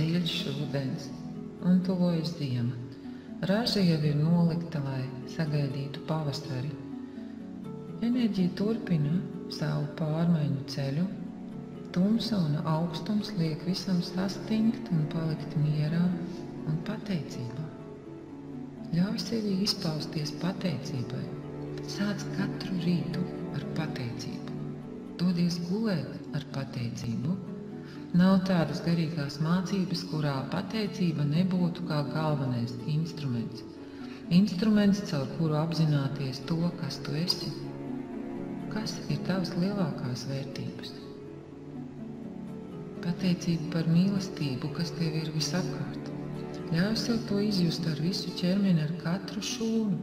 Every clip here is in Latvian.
dziļš rudens un tuvojas ziema. Raža jau ir nolikta, lai sagaidītu pavasari. Enerģija turpina savu pārmaiņu ceļu. Tumsa un augstums liek visam sastingt un palikt mierā un pateicībā. Ļauj sevi izpausties pateicībai. Sāc katru rītu ar pateicību. Dodies gulēt ar pateicību. Nav tādas garīgās mācības, kurā pateicība nebūtu kā galvenais instruments. Instruments, caur kuru apzināties to, kas tu esi. Kas ir tavas lielākās vērtības? Pateicība par mīlestību, kas tev ir visapkārt. Ļauj sev to izjust ar visu ķermeni, ar katru šūnu.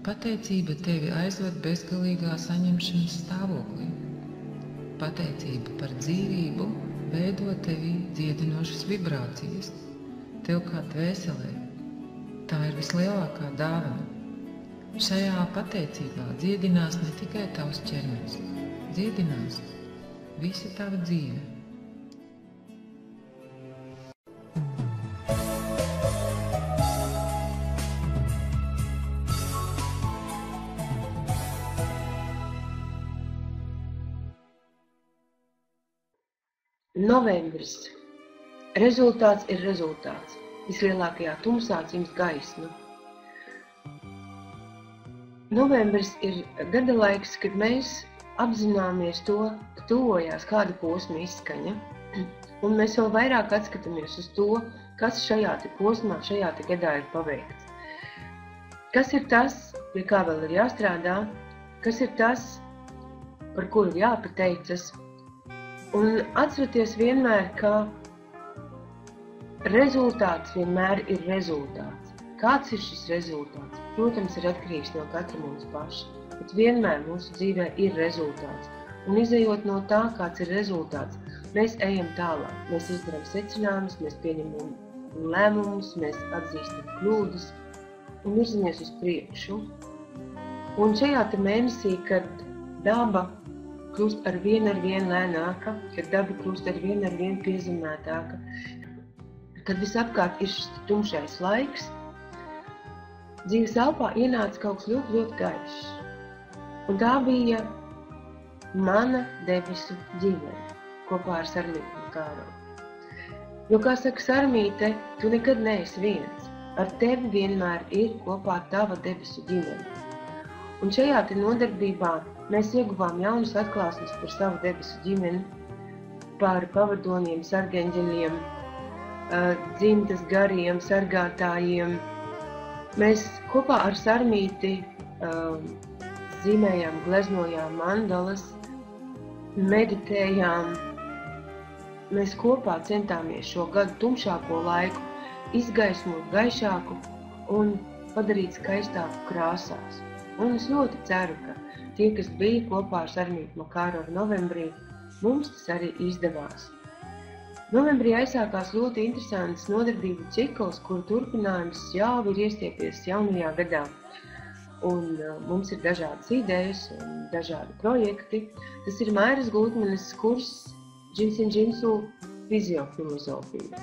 Pateicība tevi aizved bezgalīgā saņemšanas stāvoklī. Pateicība par dzīvību veido tevi dziedinošas vibrācijas. Tev kā dvēselē. Tā ir vislielākā dāvana. Šajā pateicībā dziedinās ne tikai tavs ķermenis, dziedinās visa tava dzīve. Novembris. Rezultāts ir rezultāts. Vislielākajā tumsā dzimst gaisma. Novembris ir gada laiks, kad mēs apzināmies to, ka tuvojās kāda posma izskaņa, un mēs vēl vairāk atskatāmies uz to, kas šajā posmā, šajā gadā ir paveikts. Kas ir tas, pie kā vēl ir jāstrādā, kas ir tas, par kuru jāpateicas, un atceraties vienmēr, ka rezultāts vienmēr ir rezultāts. Kāds ir šis rezultāts? Protams, ir atkarīgs no katra mums paša, bet vienmēr mūsu dzīvē ir rezultāts. Un izejot no tā, kāds ir rezultāts, mēs ejam tālāk. Mēs izdarām secinājumus, mēs pieņemam lēmumus, mēs atzīstam kļūdas un virzamies uz priekšu. Un šajā mēnesī, kad daba kļūst ar vien lēnāka, kad daba kļūst ar vien piezemētāka, kad visapkārt ir šis tumšais laiks, dzīves elpā ienāca kaut kas ļoti gaišs. Un tā bija mana debesu ģimene kopā ar Sarmīti Makārovu. Jo, kā saka Sarmīte, tu nekad neesi viens. Ar tevi vienmēr ir kopā tava debesu ģimene. Un šajā nodarbībā mēs ieguvām jaunas atklāsmes par savu debesu ģimeni, par pavadoniem, sargeņģeļiem, dzimtas gariem, sargātājiem. Mēs kopā ar Sarmīti zīmējām, gleznojām mandalas, meditējām. Mēs kopā centāmies šo gadu tumšāko laiku izgaismot gaišāku un padarīt skaistāku krāsās. Un es ļoti ceru, ka tie, kas bija kopā ar Sarmīti Makārovu novembrī, mums tas arī izdevās. Novembrī aizsākās ļoti interesants nodarbību cikls, kuru turpinājums jau ir iestiepies jaunajā gadā. Un mums ir dažādas idejas un dažādi projekti. Tas ir Mairas Gultmanes kurs Džinsin Džinsu fiziofilozofija.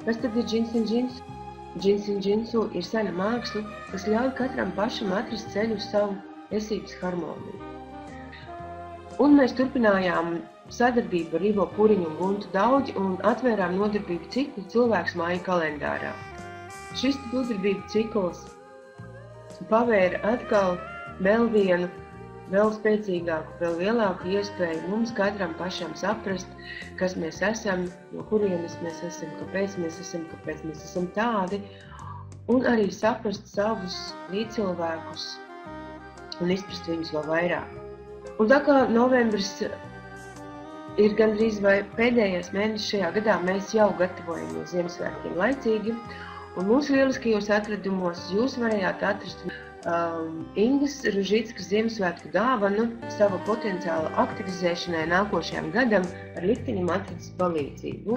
Kas tad ir Džinsin Džinsu? Džinsin Džinsu ir sena māksla, kas ļauj katram pašam atrast ceļu uz savu esības harmoniju. Un mēs turpinājām sadarbību ar Ivo Puriņu un Guntu Daudzi un atvērām nodarbību ciklu Cilvēks māju kalendārā. Šis nodarbību cikls pavēra atkal vēl vienu, vēl spēcīgāku, vēl lielāku iespēju mums katram pašam saprast, kas mēs esam, no kurienes mēs esam, kāpēc mēs esam tādi, un arī saprast savus līdzcilvēkus un izprast viņus vēl vairāk. Un tā kā novembris ir gandrīz vai pēdējais mēnesis šajā gadā, mēs jau gatavojamies Ziemassvētkiem laicīgi, un mūsu lieliskajos atradumos jūs varējāt atrast Ingas Ružickas Ziemassvētku dāvanu sava potenciāla aktivizēšanai nākošajam gadam ar likteņiem atradas palīdzību.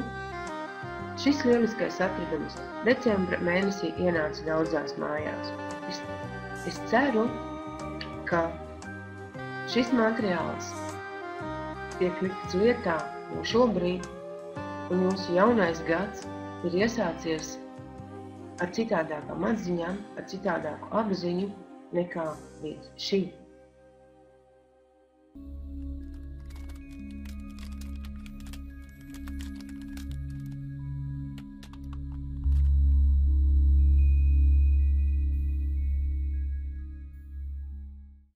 Šis lieliskais atradums decembra mēnesī ienāca daudzās mājās. Es ceru, ka šis materiāls tiek likts lietā jau šobrīd un jūsu jaunais gads ir iesācies ar citādākām atziņām, ar citādāku apziņu nekā līdz šī